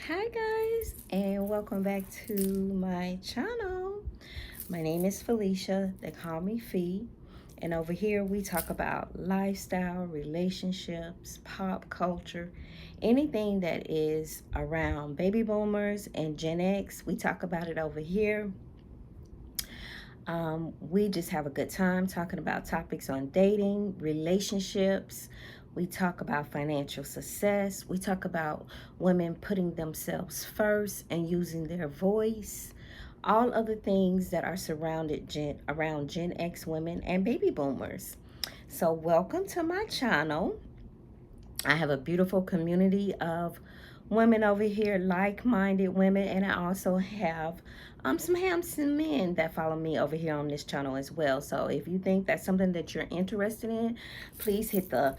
Hi guys, and welcome back to my channel. My name is Felicia. They call me Fee. And over here we talk about lifestyle, relationships, pop culture, anything that is around baby boomers and Gen X. We talk about it over here. We just have a good time talking about topics on dating, relationships. We talk about financial success. We talk about women putting themselves first and using their voice. All of the things that are surrounded around Gen X women and baby boomers. So, welcome to my channel. I have a beautiful community of women over here, like-minded women, and I also have some handsome men that follow me over here on this channel as well. So if you think that's something that you're interested in, please hit the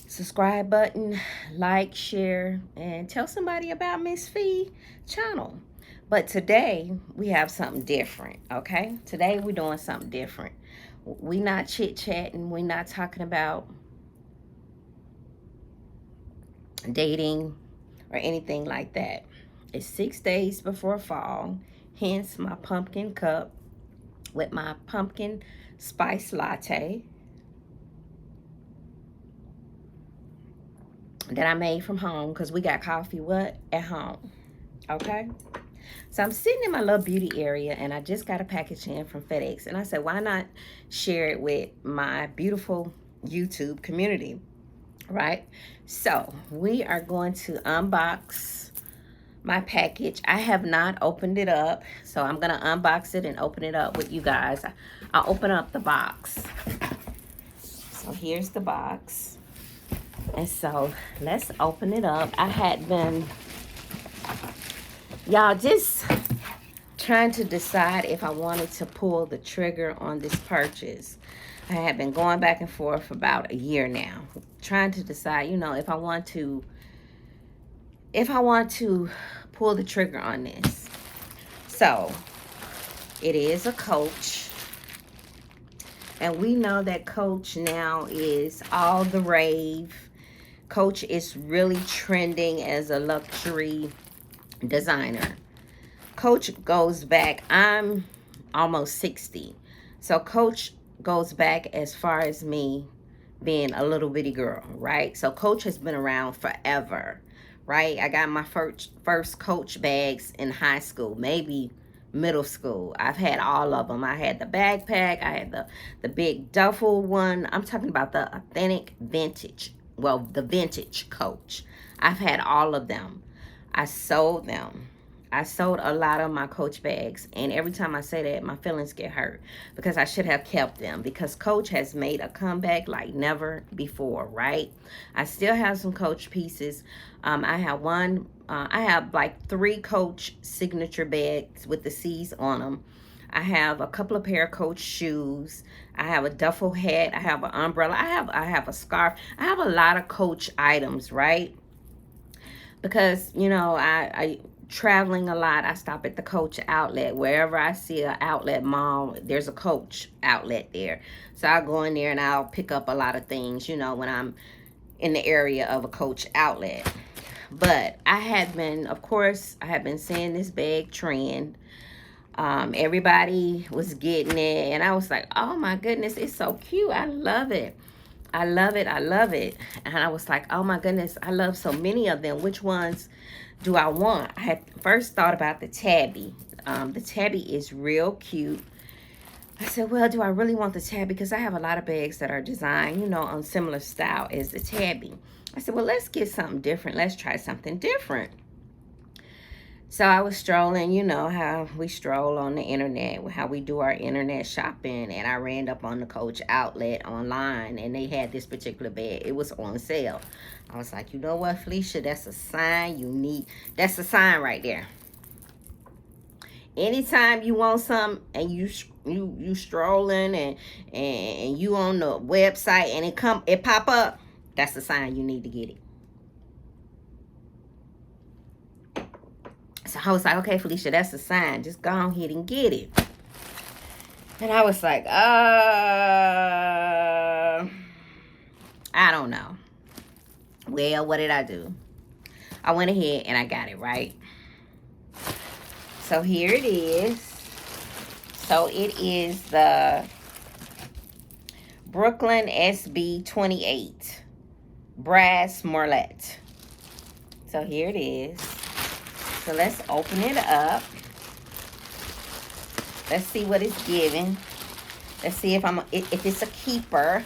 subscribe button, like, share, and tell somebody about Miss Fee channel. But today we have something different, okay? Today we're doing something different. We not chit-chatting. We're not talking about dating or anything like that. It's 6 days before fall, hence my pumpkin cup with my pumpkin spice latte that I made from home because we got coffee at home. Okay, so I'm sitting in my little beauty area and I just got a package in from FedEx, and I said, why not share it with my beautiful YouTube community, right? So we are going to unbox my package. I have not opened it up, so I'm gonna unbox it and open it up with you guys. I'll open up the box. So here's the box, and so let's open it up. I had been, y'all, just trying to decide if I wanted to pull the trigger on this purchase. I had been going back and forth for about a year now, trying to decide, if I want to pull the trigger on this. So it is a Coach, and we know that Coach now is all the rave. Coach is really trending as a luxury designer. Coach goes back, I'm almost 60, so Coach goes back as far as me being a little bitty girl, right? So Coach has been around forever, right? I got my first Coach bags in high school, maybe middle school. I've had all of them. I had the backpack, I had the big duffel one. I'm talking about the authentic vintage, well, the vintage Coach. I've had all of them. I sold them. I sold a lot of my Coach bags, and every time I say that, my feelings get hurt because I should have kept them, because Coach has made a comeback like never before, right? I still have some Coach pieces. I have like 3 Coach signature bags with the C's on them. I have a couple of pair of Coach shoes. I have a duffel hat. I have an umbrella. I have a scarf. I have a lot of Coach items, right? Because I traveling a lot, I stop at the Coach outlet. Wherever I see an outlet mall, there's a Coach outlet there. So I'll go in there and I'll pick up a lot of things, when I'm in the area of a Coach outlet. But I had been seeing this bag trend. Everybody was getting it, and I was like, oh my goodness, it's so cute. I love it. I love it. I love it. And I was like, oh my goodness, I love so many of them. Which ones do I want? I had first thought about the tabby. The tabby is real cute. I said, well, do I really want the tabby? Because I have a lot of bags that are designed, on similar style as the tabby. I said, well, let's get something different. Let's try something different. So I was strolling, how we stroll on the internet, how we do our internet shopping, and I ran up on the Coach outlet online, and they had this particular bag. It was on sale. I was like, you know what, Felicia, that's a sign that's a sign right there. Anytime you want something and you strolling and you on the website and it pop up, that's a sign you need to get it. So I was like, okay, Felicia, that's a sign. Just go ahead and get it. And I was like, I don't know. Well, what did I do? I went ahead and I got it, right? So here it is. So it is the Brooklyn SB28 Brass Morlet. So here it is. So let's open it up. Let's see what it's giving. Let's see if it's a keeper.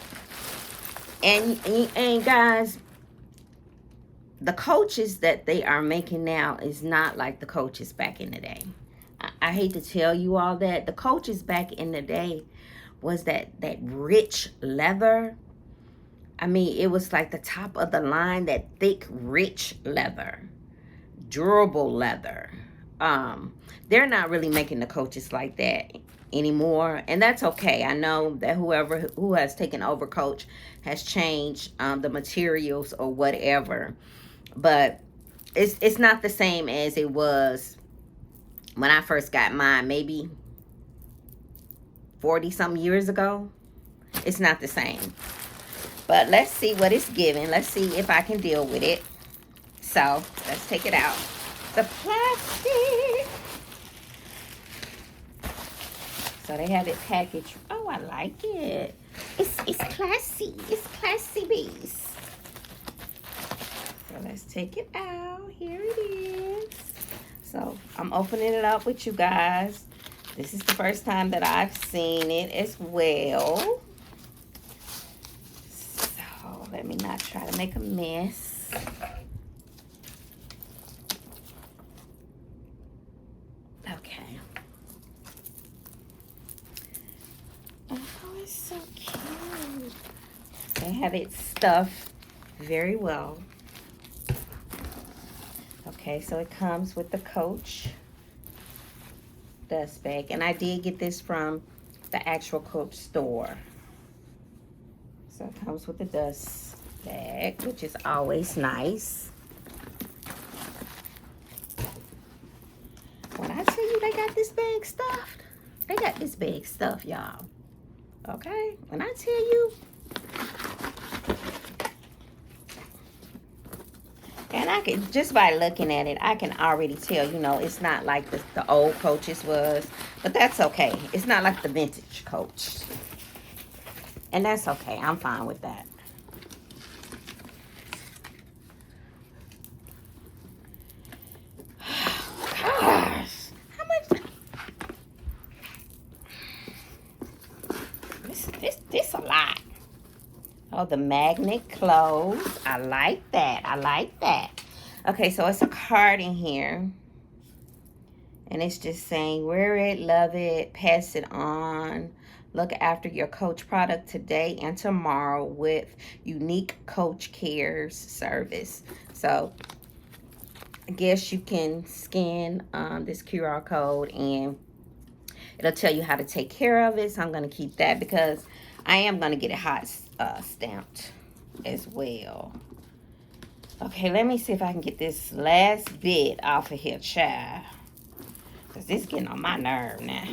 And guys, the coaches that they are making now is not like the coaches back in the day. I hate to tell you all that. The coaches back in the day was that rich leather. I mean, it was like the top of the line, that thick, rich leather, durable leather. They're not really making the coaches like that anymore, and that's okay. I know that who has taken over Coach has changed the materials or whatever, but it's not the same as it was when I first got mine, maybe 40 some years ago. It's not the same. But let's see what it's giving. Let's see if I can deal with it. So let's take it out. The plastic. So they have it packaged. Oh, I like it. It's classy. It's classy bees. So let's take it out. Here it is. So I'm opening it up with you guys. This is the first time that I've seen it as well. So let me not try to make a mess. Okay. Oh, it's so cute. They have it stuffed very well. Okay, so it comes with the Coach dust bag. And I did get this from the actual Coach store. So it comes with the dust bag, which is always nice. When I tell you they got this bag stuffed, they got this bag stuffed, y'all. Okay? When I tell you. And I can, just by looking at it, I can already tell, you know, it's not like the old Coaches was. But that's okay. It's not like the vintage Coach. And that's okay. I'm fine with that. Gosh. How much? This a lot. Oh, the magnet close. I like that. I like that. Okay, so it's a card in here. And it's just saying, wear it, love it, pass it on. Look after your Coach product today and tomorrow with unique Coach Cares service. So, I guess you can scan this QR code and it'll tell you how to take care of it. So, I'm going to keep that because I am going to get it hot stamped as well. Okay, let me see if I can get this last bit off of here, child. Because this is getting on my nerve now.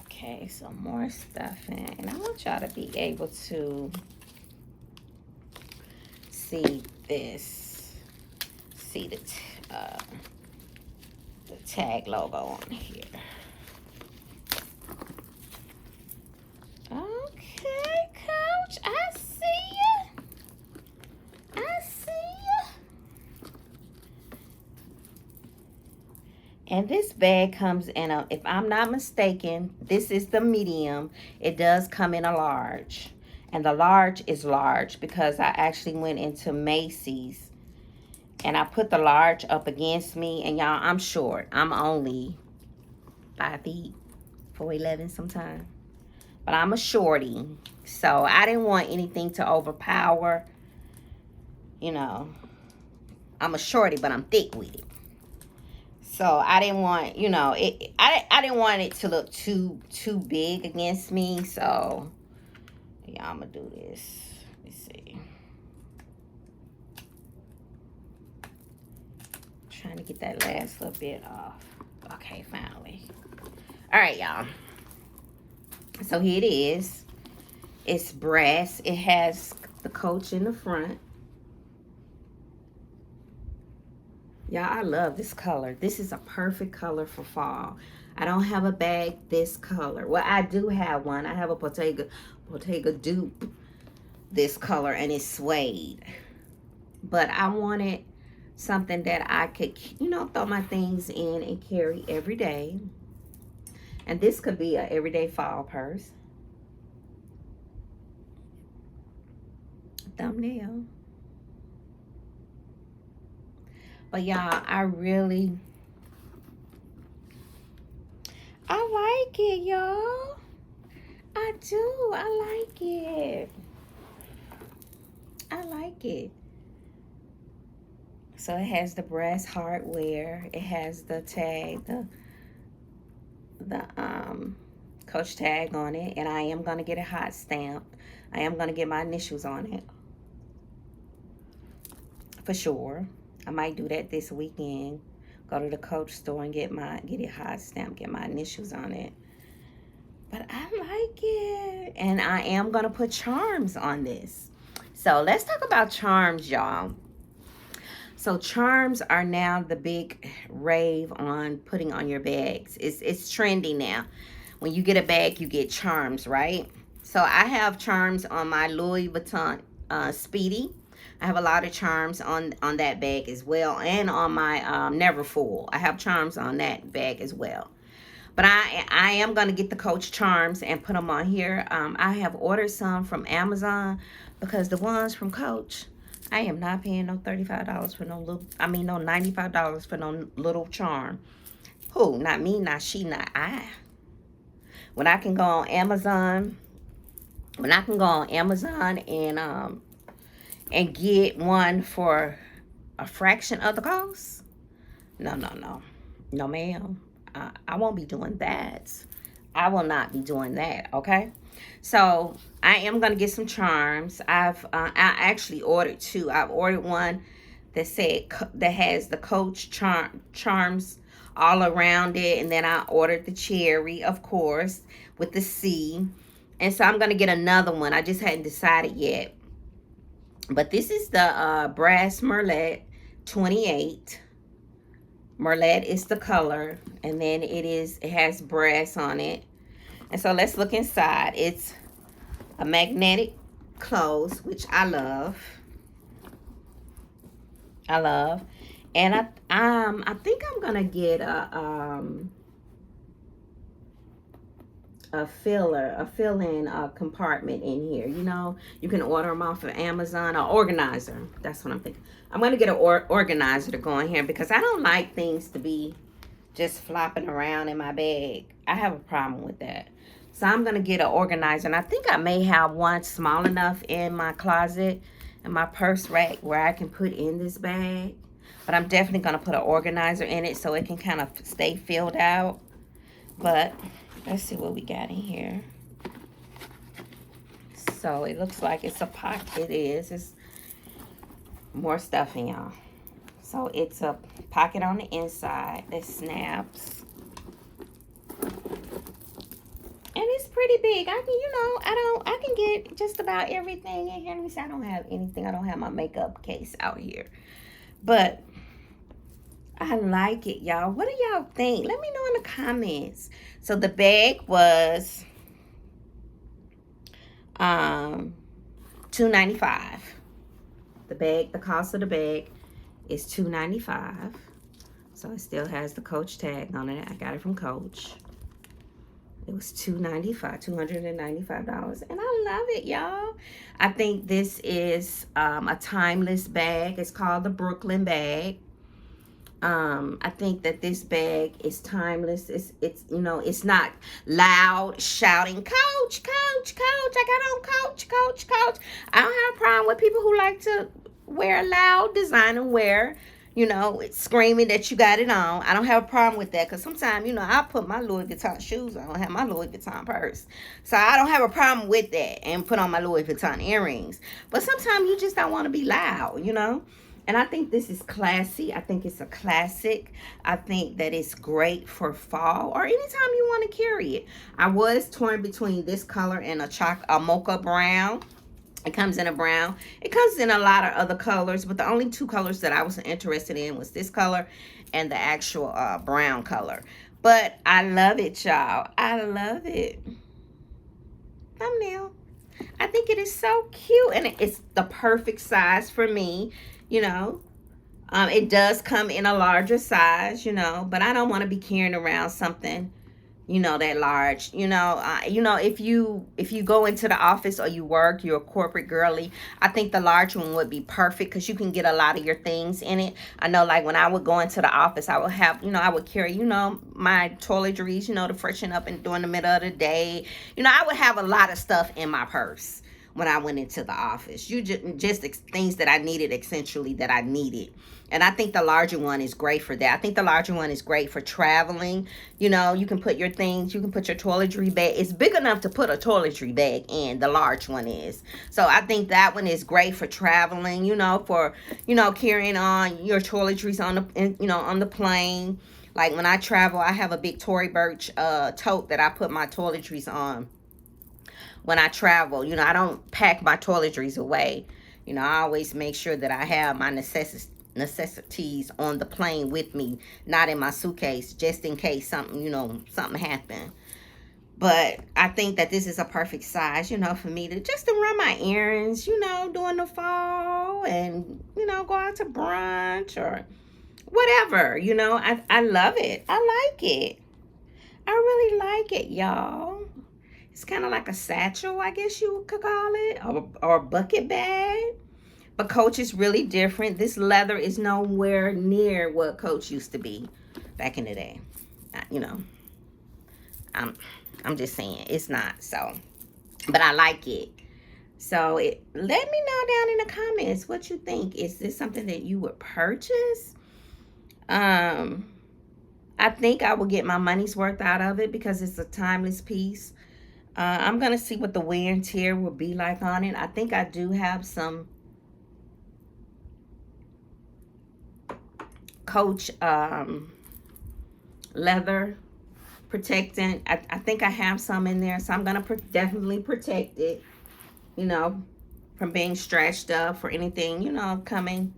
Okay, some more stuffing. And I want y'all to be able to see this. See the tag logo on here. Okay, Coach, I see you. I see you. And this bag comes in a, if I'm not mistaken, this is the medium. It does come in a large. And the large is large because I actually went into Macy's and I put the large up against me. And y'all, I'm short. I'm only 5 feet, 4'11" sometimes. But I'm a shorty. So I didn't want anything to overpower. You know, I'm a shorty, but I'm thick with it. So I didn't want, you know, I didn't want it to look too big against me. So yeah, I'm gonna do this. Let me see. Trying to get that last little bit off. Okay, finally. All right, y'all. So here it is. It's brass. It has the Coach in the front. Y'all, I love this color. This is a perfect color for fall. I don't have a bag this color. Well, I do have one. I have a Bottega dupe this color, and it's suede. But I wanted something that I could, you know, throw my things in and carry every day. And this could be an everyday fall purse. Thumbnail. But y'all, I like it, y'all. I do. I like it. I like it. So it has the brass hardware. It has the tag, the Coach tag on it, and I am gonna get a hot stamp. I am gonna get my initials on it for sure. I might do that this weekend. Go to the Coach store and get it hot stamp, get my initials on it. But I like it, and I am gonna put charms on this. So let's talk about charms, y'all. So charms are now the big rave on putting on your bags. It's trendy now. When you get a bag, you get charms, right? So I have charms on my Louis Vuitton Speedy. I have a lot of charms on that bag as well, and on my Neverfull. I have charms on that bag as well. But I am going to get the Coach charms and put them on here. I have ordered some from Amazon because the ones from Coach, I am not paying no $35 for no little, no $95 for no little charm. Who? Not me, not she, not I. When I can go on Amazon, and get one for a fraction of the cost? No, ma'am. I won't be doing that. I will not be doing that, okay? So I am gonna get some charms. I actually ordered two. I've ordered one that has the Coach charms all around it, and then I ordered the cherry, of course, with the C. And so I'm gonna get another one. I just hadn't decided yet. But this is the brass Merlet 28. Merlet is the color, and then it has brass on it. And so let's look inside. It's a magnetic close, which I love. And I think I'm gonna get a fill-in compartment in here. You know, you can order them off of Amazon, or organizer. That's what I'm thinking. I'm gonna get an organizer to go in here because I don't like things to be just flopping around in my bag. I have a problem with that. So I'm gonna get an organizer, and I think I may have one small enough in my closet and my purse rack where I can put in this bag. But I'm definitely gonna put an organizer in it so it can kind of stay filled out. But let's see what we got in here. So it looks like it's a pocket. It's more stuffing, y'all. So it's a pocket on the inside that snaps. And it's pretty big. I can get just about everything in here. Let me see, I don't have anything. I don't have my makeup case out here. But I like it, y'all. What do y'all think? Let me know in the comments. So the bag was $2.95. The cost of the bag is $2.95. So it still has the Coach tag on it. I got it from Coach. It was $295, and I love it, y'all. I think this is a timeless bag. It's called the Brooklyn bag. I think that this bag is timeless. It's not loud shouting, Coach, Coach, Coach. I got on Coach, Coach, Coach. I don't have a problem with people who like to wear loud designer wear. It's screaming that you got it on. I don't have a problem with that because sometimes, I put my Louis Vuitton shoes on. I don't have my Louis Vuitton purse. So I don't have a problem with that and put on my Louis Vuitton earrings. But sometimes you just don't want to be loud, And I think this is classy. I think it's a classic. I think that it's great for fall or anytime you want to carry it. I was torn between this color and a mocha brown. It comes in a brown. It comes in a lot of other colors, but the only two colors that I was interested in was this color and the actual brown color. But I love it, y'all. I love it. Thumbnail. I think it is so cute, and it's the perfect size for me, you know. It does come in a larger size, you know, but I don't want to be carrying around something, you know, that large. If you go into the office or you work, you're a corporate girly, I think the large one would be perfect because you can get a lot of your things in it. I know, like, when I would go into the office, I would have, I would carry, my toiletries, to freshen up and during the middle of the day. I would have a lot of stuff in my purse when I went into the office. Just things that I needed, essentially, that I needed. And I think the larger one is great for that. I think the larger one is great for traveling. You can put your things, you can put your toiletry bag. It's big enough to put a toiletry bag in, the large one is. So I think that one is great for traveling, for, carrying on your toiletries on the plane. Like when I travel, I have a big Tory Burch tote that I put my toiletries on. When I travel, I don't pack my toiletries away. I always make sure that I have my necessities on the plane with me, not in my suitcase, just in case something happened. But I think that this is a perfect size, for me to run my errands, during the fall, and go out to brunch or whatever. I love it. I like it. I really like it, y'all. It's kind of like a satchel, I guess you could call it, or a bucket bag. But Coach is really different. This leather is nowhere near what Coach used to be back in the day. I'm just saying it's not. So, but I like it. So let me know down in the comments what you think. Is this something that you would purchase? I think I will get my money's worth out of it because it's a timeless piece. I'm going to see what the wear and tear will be like on it. I think I do have some Coach leather protectant. I think I have some in there. So I'm going to definitely protect it, from being stretched up or anything, coming,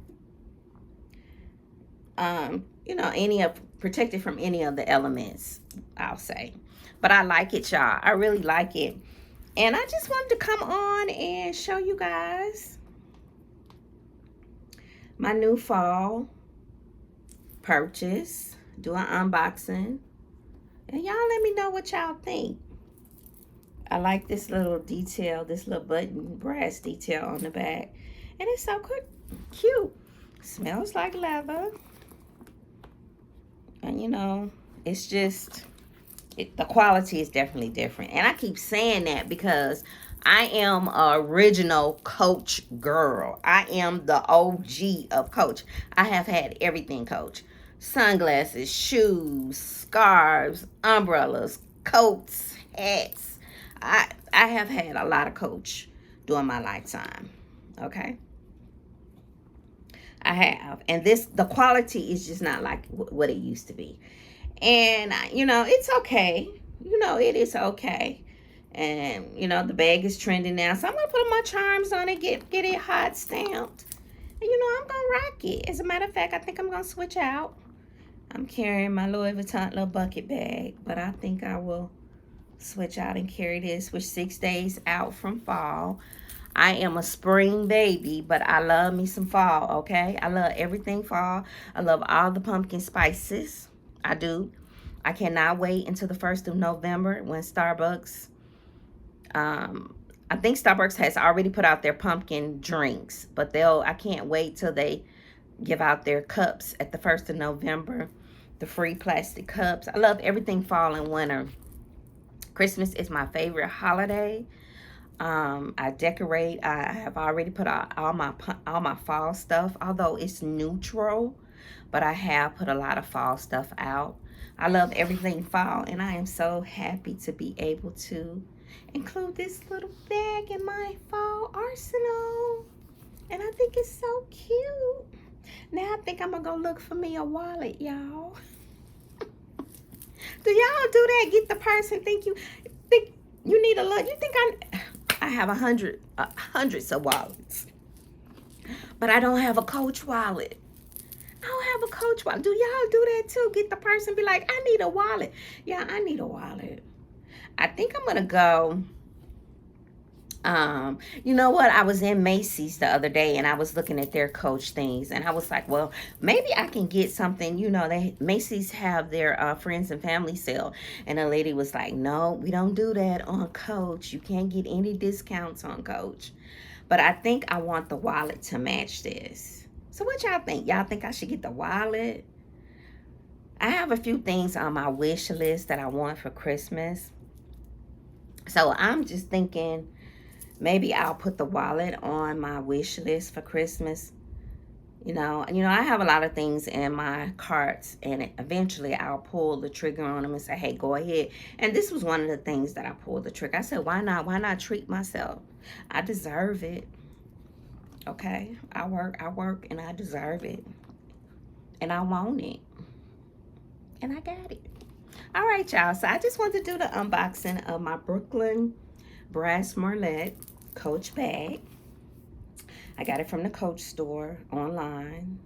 protected from any of the elements, I'll say. But I like it, y'all. I really like it. And I just wanted to come on and show you guys my new fall purchase. Do an unboxing. And y'all let me know what y'all think. I like this little detail, this little button brass detail on the back. And it's so cute. Smells like leather. And it's just... the quality is definitely different. And I keep saying that because I am an original Coach girl. I am the OG of Coach. I have had everything Coach. Sunglasses, shoes, scarves, umbrellas, coats, hats. I have had a lot of Coach during my lifetime. Okay? I have. And the quality is just not like what it used to be. And, it's okay. It is okay. And, the bag is trending now. So I'm going to put my charms on it, get it hot stamped. And, I'm going to rock it. As a matter of fact, I think I'm going to switch out. I'm carrying my Louis Vuitton little bucket bag. But I think I will switch out and carry this, which 6 days out from fall. I am a spring baby, but I love me some fall, okay? I love everything fall. I love all the pumpkin spices. I do. I cannot wait until the 1st of November when Starbucks, I think Starbucks has already put out their pumpkin drinks, but I can't wait till they give out their cups at the 1st of November, the free plastic cups. I love everything fall and winter. Christmas is my favorite holiday. I decorate. I have already put out all my fall stuff, although it's neutral. But I have put a lot of fall stuff out. I love everything fall. And I am so happy to be able to include this little bag in my fall arsenal. And I think it's so cute. Now I think I'm going to go look for me a wallet, y'all. Do y'all do that? Get the purse and think you need a look. You think I have hundreds of wallets, but I don't have a Coach wallet. I don't have a Coach wallet. Do y'all do that too? Get the person, be like, I need a wallet. Yeah, I need a wallet. I think I'm gonna go. You know what? I was in Macy's the other day and I was looking at their Coach things, and I was like, well, maybe I can get something. You know, Macy's have their friends and family sale, and a lady was like, no, we don't do that on Coach. You can't get any discounts on Coach. But I think I want the wallet to match this. So what y'all think? Y'all think I should get the wallet? I have a few things on my wish list that I want for Christmas. So I'm just thinking maybe I'll put the wallet on my wish list for Christmas. You know, I have a lot of things in my carts, and eventually I'll pull the trigger on them and say, hey, go ahead. And this was one of the things that I pulled the trigger. I said, why not? Why not treat myself? I deserve it. Okay? I work, and I deserve it. And I want it. And I got it. All right, y'all. So I just wanted to do the unboxing of my Brooklyn Brass Marlette Coach bag. I got it from the Coach store online.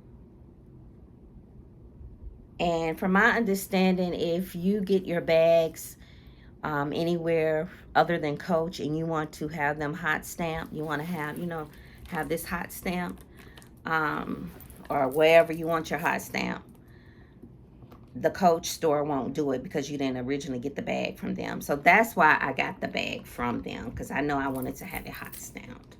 And from my understanding, if you get your bags anywhere other than Coach and you want to have them hot stamped, you want to have, have this hot stamp, or wherever you want your hot stamp, the Coach store won't do it because you didn't originally get the bag from them. So that's why I got the bag from them, because I know I wanted to have it hot stamped.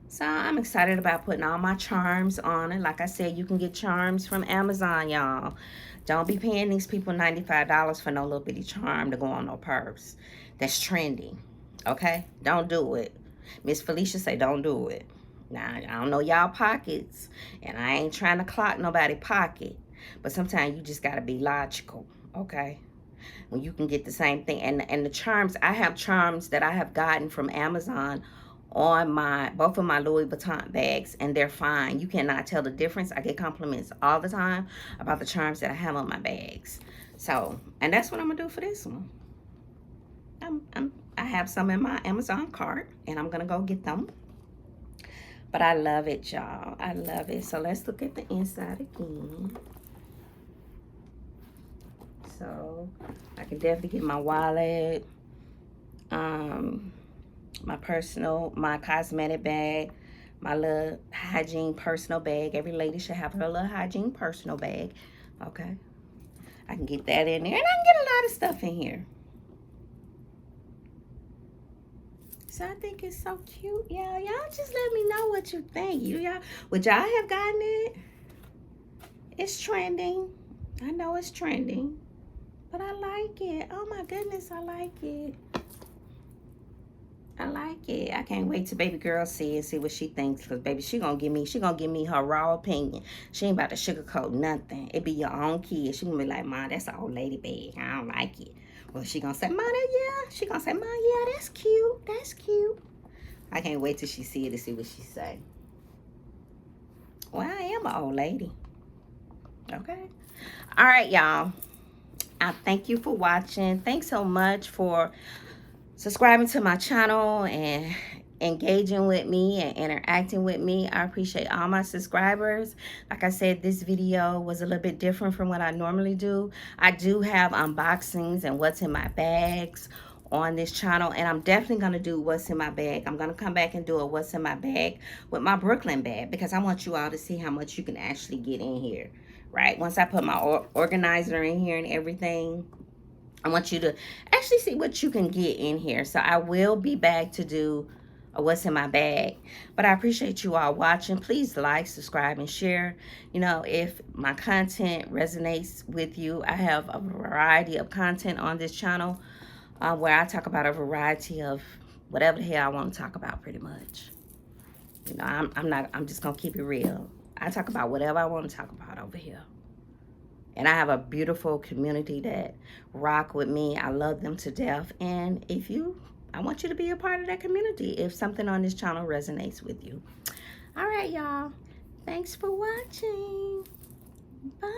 So I'm excited about putting all my charms on it. Like I said, you can get charms from Amazon, y'all. Don't be paying these people $95 for no little bitty charm to go on no purse. That's trending. Okay? Don't do it. Miss Felicia say don't do it. Now, I don't know y'all pockets, and I ain't trying to clock nobody pocket. But sometimes you just got to be logical, okay? When you can get the same thing. And the charms, I have charms that I have gotten from Amazon on both of my Louis Vuitton bags, and they're fine. You cannot tell the difference. I get compliments all the time about the charms that I have on my bags. So, and that's what I'm going to do for this one. I have some in my Amazon cart, and I'm going to go get them. But I love it, y'all. I love it. So let's look at the inside again. So I can definitely get my wallet, my cosmetic bag, my little hygiene personal bag. Every lady should have her little hygiene personal bag. Okay. I can get that in there, and I can get a lot of stuff in here. So I think it's so cute, y'all. Y'all just let me know what you think. Would y'all have gotten it? It's trending. I know it's trending. But I like it. Oh my goodness, I like it. I like it. I can't wait till baby girl see what she thinks. Cause baby, she gonna give me her raw opinion. She ain't about to sugarcoat nothing. It be your own kid. She gonna be like, Mom, that's an old lady bag. I don't like it. Well, she gonna say, Mom, yeah. She gonna say, Mom, yeah, that's cute. That's cute. I can't wait till she see it to see what she say. Well, I am an old lady. Okay. All right, y'all. I thank you for watching. Thanks so much for subscribing to my channel and engaging with me and interacting with me. I appreciate all my subscribers. Like I said, this video was a little bit different from what I normally do. I do have unboxings and what's in my bags on this channel, and I'm definitely going to do what's in my bag. I'm going to come back and do a what's in my bag with my Brooklyn bag, because I want you all to see how much you can actually get in here. Right? Once I put my organizer in here and everything, I want you to actually see what you can get in here. So I will be back to do a what's in my bag. But I appreciate you all watching. Please like, subscribe, and share. If my content resonates with you, I have a variety of content on this channel where I talk about a variety of whatever the hell I want to talk about, pretty much. I'm just going to keep it real. I talk about whatever I want to talk about over here. And I have a beautiful community that rock with me. I love them to death. And I want you to be a part of that community if something on this channel resonates with you. All right, y'all. Thanks for watching. Bye.